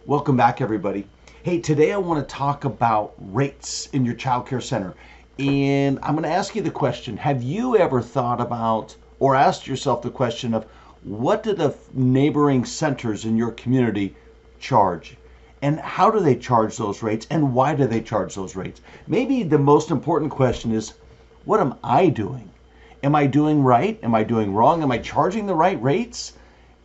Welcome back, everybody. Hey, today I want to talk about rates in your child care center. And I'm going to ask you the question, have you ever thought about or asked yourself the question of what do the neighboring centers in your community charge? And how do they charge those rates? And why do they charge those rates? Maybe the most important question is, what am I doing? Am I doing right? Am I doing wrong? Am I charging the right rates?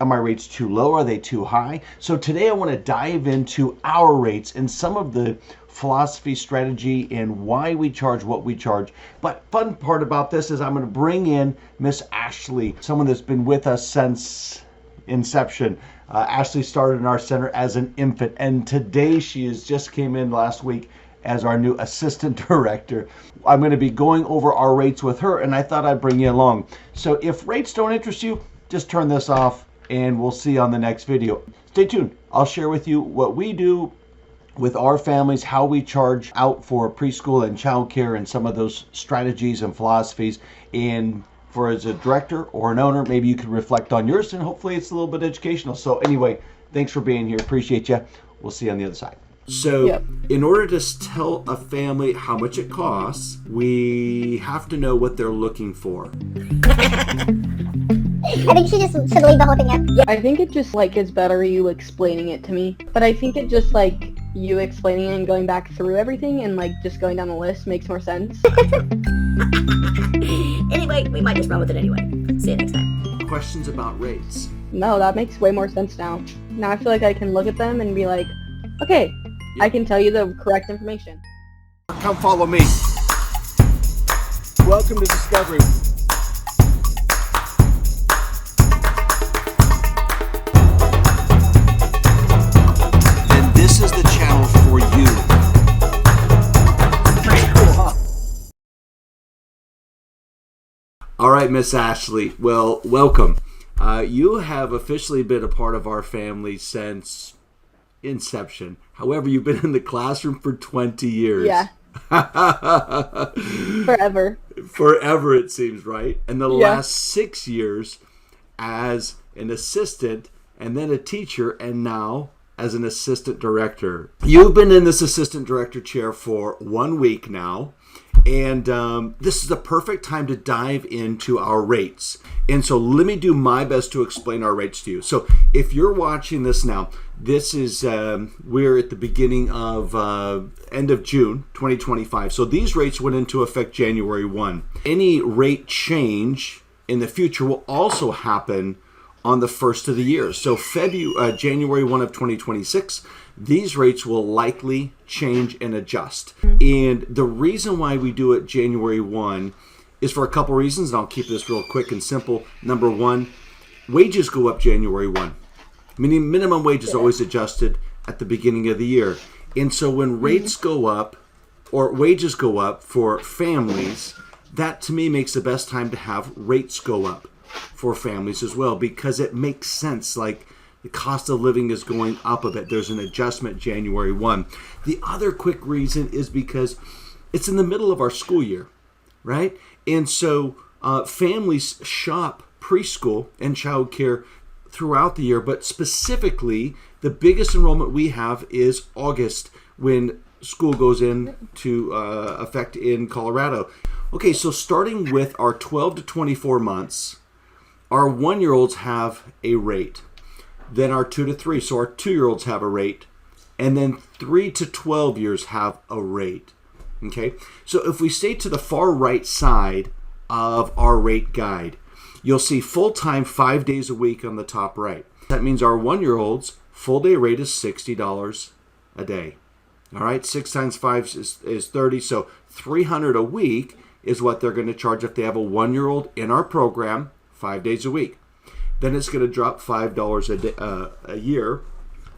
Are my rates too low? Are they too high? So today I want to dive into our rates and some of the philosophy, strategy, and why we charge what we charge. But fun part about this is I'm going to bring in Miss Ashley, someone that's been with us since inception. Ashley started in our center as an infant, and today she just came in last week as our new assistant director. I'm going to be going over our rates with her, and I thought I'd bring you along. So if rates don't interest you, just turn this off and we'll see you on the next video. Stay tuned. I'll share with you what we do with our families, how we charge out for preschool and childcare, and some of those strategies and philosophies. And for as a director or an owner, maybe you could reflect on yours, and hopefully it's a little bit educational. So anyway, thanks for being here. Appreciate you. We'll see you on the other side. So in order to tell a family how much it costs, we have to know what they're looking for. I think she just should leave the whole thing out. Yeah, I think it just is better you explaining it to me. But I think it just you explaining it and going back through everything and just going down the list makes more sense. Anyway, we might just run with it anyway. See you next time. Questions about rates? No, that makes way more sense now. Now I feel like I can look at them and be like, okay, I can tell you the correct information. Come follow me. Welcome to Discovery. And this is the channel for you. All right, Miss Ashley. Well, welcome. You have officially been a part of our family since inception. However, you've been in the classroom for 20 years. Yeah. Forever. Forever, it seems, right? And the last 6 years as an assistant, and then a teacher, and now as an assistant director. You've been in this assistant director chair for 1 week now, and this is the perfect time to dive into our rates. And so let me do my best to explain our rates to you. So if you're watching this now, this is, we're at the beginning of, end of June 2025. So these rates went into effect January 1. Any rate change in the future will also happen on the first of the year. So January 1 of 2026, these rates will likely change and adjust. And the reason why we do it January 1 is for a couple reasons, and I'll keep this real quick and simple. Number one, wages go up January 1. Meaning minimum wage is always adjusted at the beginning of the year. And so when rates go up, or wages go up for families, that to me makes the best time to have rates go up for families as well, because it makes sense. Like, the cost of living is going up a bit. There's an adjustment January 1. The other quick reason is because it's in the middle of our school year, right? And so families shop preschool and childcare throughout the year, but specifically the biggest enrollment we have is August, when school goes into effect in Colorado. Okay, so starting with our 12 to 24 months, our 1-year-olds have a rate. Then our 2 to 3, so our 2-year-olds have a rate. And then 3 to 12 years have a rate. Okay, so if we stay to the far right side of our rate guide, you'll see full-time 5 days a week on the top right. That means our 1-year-olds full-day rate is $60 a day. All right, 6 times 5 is 30, so $300 a week is what they're going to charge if they have a 1-year-old in our program 5 days a week. Then it's going to drop $5 a year.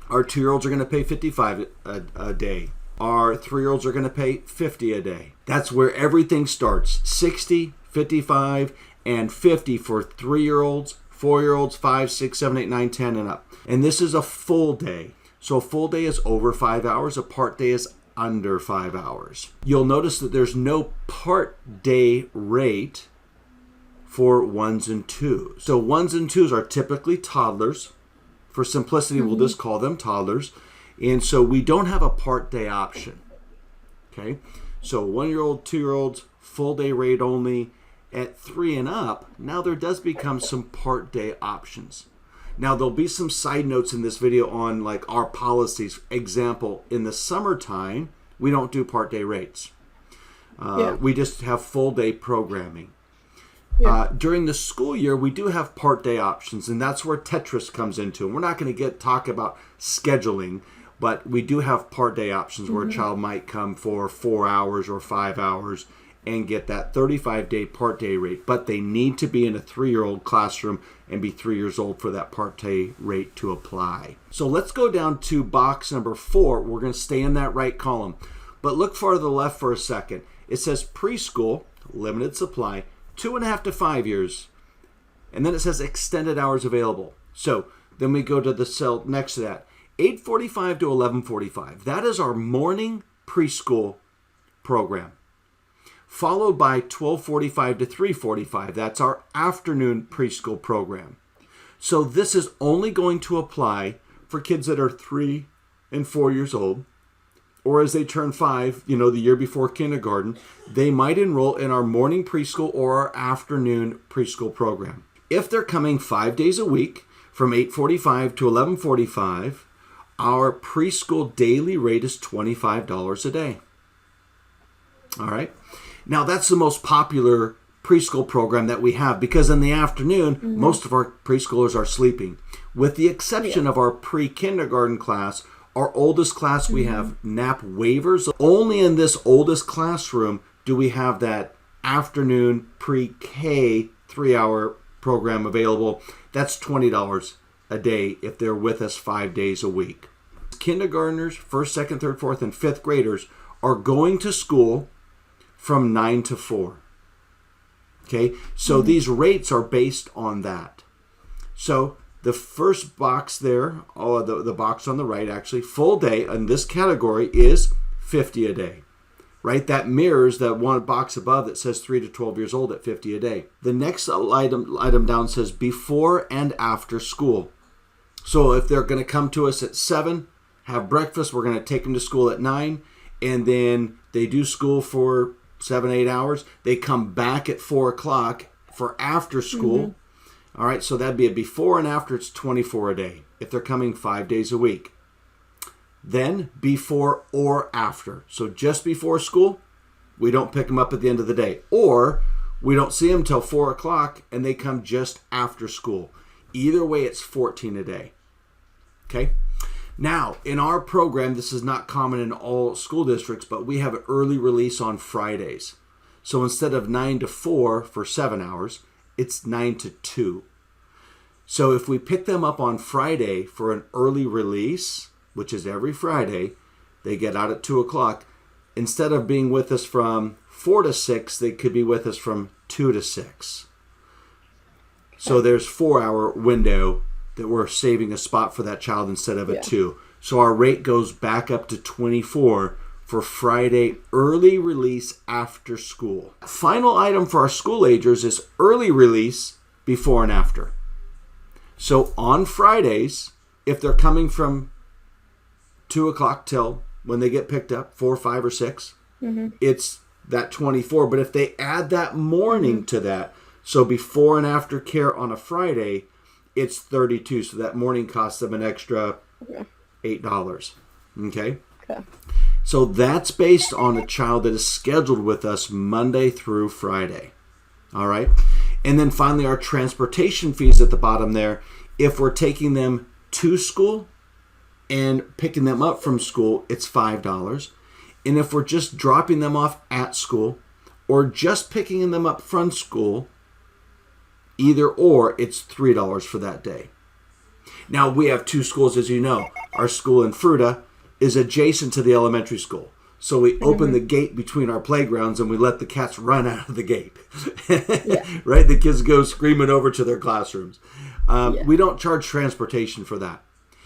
Our 2-year-olds are going to pay $55 a day. Our 3-year-olds are going to pay $50 a day. That's where everything starts. 60, 55, and 50 for 3-year-olds, 4-year-olds, 5, 6, 7, 8, 9, 10, and up. And this is a full day. So a full day is over 5 hours. A part day is under 5 hours. You'll notice that there's no part day rate for 1s and 2s. So 1s and 2s are typically toddlers. For simplicity, we'll just call them toddlers. And so we don't have a part-day option. Okay? So 1-year-old, 2-year-olds, full-day rate only. At 3 and up, now there does become some part-day options. Now, there'll be some side notes in this video on like our policies. Example, in the summertime, we don't do part-day rates. We just have full-day programming. During the school year, we do have part-day options, and that's where Tetris comes into. And we're not going to talk about scheduling, but we do have part-day options where a child might come for 4 hours or 5 hours and get that 35-day part-day rate. But they need to be in a 3-year-old classroom and be 3 years old for that part-day rate to apply. So let's go down to box number 4. We're going to stay in that right column. But look far to the left for a second. It says preschool, limited supply, 2.5 to 5 years. And then it says extended hours available. So then we go to the cell next to that. 8:45 to 11:45. That is our morning preschool program. Followed by 12:45 to 3:45. That's our afternoon preschool program. So this is only going to apply for kids that are 3 and 4 years old, or as they turn 5, the year before kindergarten, they might enroll in our morning preschool or our afternoon preschool program. If they're coming 5 days a week from 8:45 to 11:45, our preschool daily rate is $25 a day. All right. Now, that's the most popular preschool program that we have because in the afternoon, most of our preschoolers are sleeping. With the exception of our pre-kindergarten class, our oldest class, we have nap waivers. Only in this oldest classroom do we have that afternoon pre-K 3-hour program available. That's $20 a day if they're with us 5 days a week. Kindergartners, 1st, 2nd, 3rd, 4th, and 5th graders are going to school from 9 to 4. Okay, so these rates are based on that. So the first box there, the box on the right actually, full day in this category is $50 a day. Right, that mirrors that one box above that says 3 to 12 years old at $50 a day. The next item down says before and after school. So if they're going to come to us at 7, have breakfast, we're going to take them to school at 9, and then they do school for 7-8 hours. They come back at 4 o'clock for after school. All right, so that'd be a before and after. It's $24 a day if they're coming 5 days a week. Then before or after. So just before school, we don't pick them up at the end of the day. Or we don't see them till 4 o'clock and they come just after school. Either way, it's $14 a day. Okay? Now, in our program, this is not common in all school districts, but we have an early release on Fridays. So instead of 9 to 4 for 7 hours, it's 9 to 2. So if we pick them up on Friday for an early release, which is every Friday, they get out at 2 o'clock. Instead of being with us from 4 to 6, they could be with us from 2 to 6. So there's 4-hour window that we're saving a spot for that child instead of a 2. So our rate goes back up to 24 for Friday early release after school. Final item for our school agers is early release before and after. So on Fridays, if they're coming from 2 o'clock till when they get picked up, 4, 5, or 6, it's that 24. But if they add that morning to that, so before and after care on a Friday, it's 32. So that morning costs them an extra $8. Okay? So that's based on a child that is scheduled with us Monday through Friday. All right? And then finally, our transportation fees at the bottom there. If we're taking them to school and picking them up from school, it's $5. And if we're just dropping them off at school or just picking them up from school, either or, it's $3 for that day. Now, we have 2 schools, as you know. Our school in Fruta is adjacent to the elementary school. So we open the gate between our playgrounds and we let the cats run out of the gate. Right? The kids go screaming over to their classrooms. We don't charge transportation for that.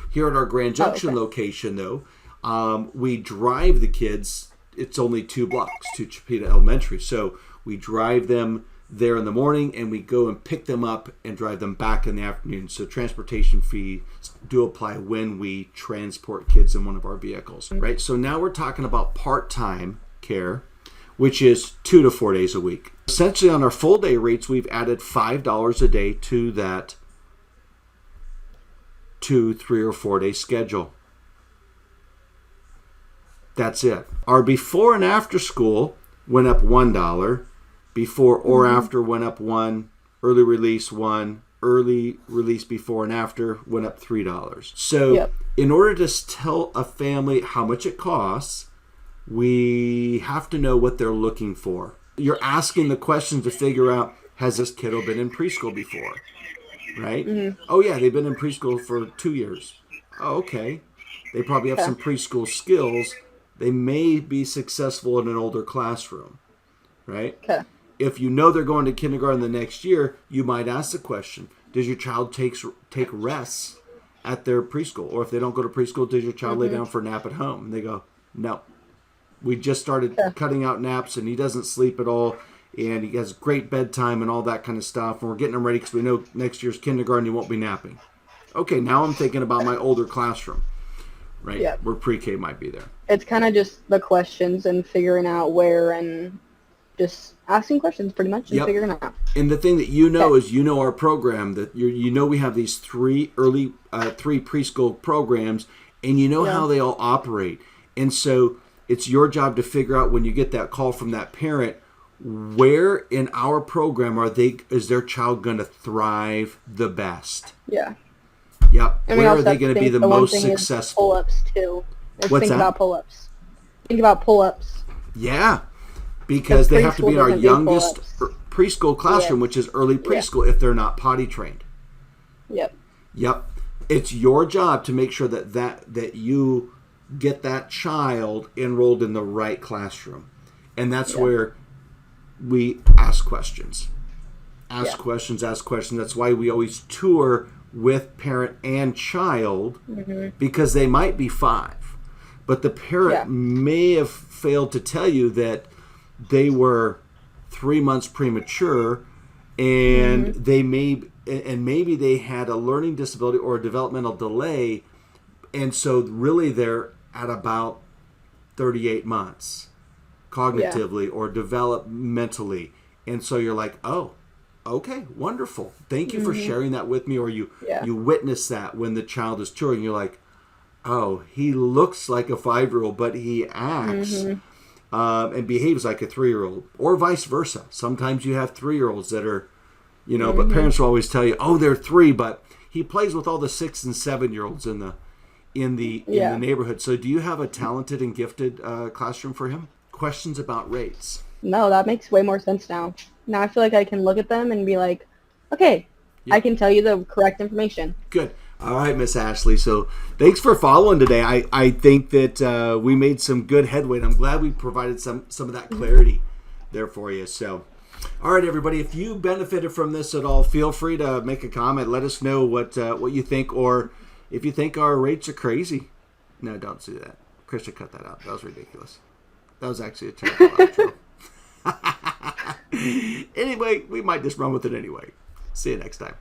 Here at our Grand Junction location, though, we drive the kids. It's only 2 blocks to Chipeta Elementary. So we drive them there in the morning, and we go and pick them up and drive them back in the afternoon. So transportation fees do apply when we transport kids in one of our vehicles, right? So now we're talking about part-time care, which is 2 to 4 days a week. Essentially, on our full day rates, we've added $5 a day to that 2, 3, or 4 day schedule. That's it. Our before and after school went up $1. Before or after went up $1. Early release $1. Early release before and after went up $3. So in order to tell a family how much it costs, we have to know what they're looking for. You're asking the questions to figure out, has this kiddo been in preschool before? Right? Oh yeah, they've been in preschool for 2 years. Oh, okay. They probably have some preschool skills. They may be successful in an older classroom. Right? Okay. If you know they're going to kindergarten the next year, you might ask the question, does your child take rests at their preschool? Or if they don't go to preschool, does your child lay down for a nap at home? And they go, no. We just started cutting out naps, and he doesn't sleep at all, and he has great bedtime and all that kind of stuff, and we're getting him ready because we know next year's kindergarten he won't be napping. Okay, now I'm thinking about my older classroom, right? Yeah. Where pre-K might be there. It's kind of just the questions and figuring out where and just asking questions pretty much and figuring it out. And the thing that you know is our program, that you know we have these three preschool programs, and you know how they all operate. And so it's your job to figure out when you get that call from that parent, where in our program is their child going to thrive the best? Yeah. Yep. Where are they going to be the most successful? Pull-ups too. What's think that? about pull-ups. Think about pull-ups. Yeah. Because they have to be in our youngest preschool classroom, which is early preschool, if they're not potty trained. Yep. It's your job to make sure that you get that child enrolled in the right classroom. And that's where we ask questions. Ask questions. That's why we always tour with parent and child, because they might be 5. But the parent may have failed to tell you that they were 3 months premature, and maybe they had a learning disability or a developmental delay, and so really they're at about 38 months cognitively or developmentally. And so you're like, oh, okay, wonderful. Thank you for sharing that with me. Or you witness that when the child is touring. You're like, oh, he looks like a 5-year-old, but he acts and behaves like a 3-year-old, or vice versa. Sometimes you have 3-year-olds that are, but parents will always tell you, oh, they're 3, but he plays with all the 6 and 7-year-olds in the neighborhood. So do you have a talented and gifted classroom for him? Questions about rates? No, that makes way more sense now. Now I feel like I can look at them and be like, okay, I can tell you the correct information. Good. All right, Miss Ashley. So thanks for following today. I think that we made some good headway, and I'm glad we provided some of that clarity there for you. So, all right, everybody, if you benefited from this at all, feel free to make a comment. Let us know what you think, or if you think our rates are crazy. No, don't do that. Krista, cut that out. That was ridiculous. That was actually a terrible outro. Anyway, we might just run with it anyway. See you next time.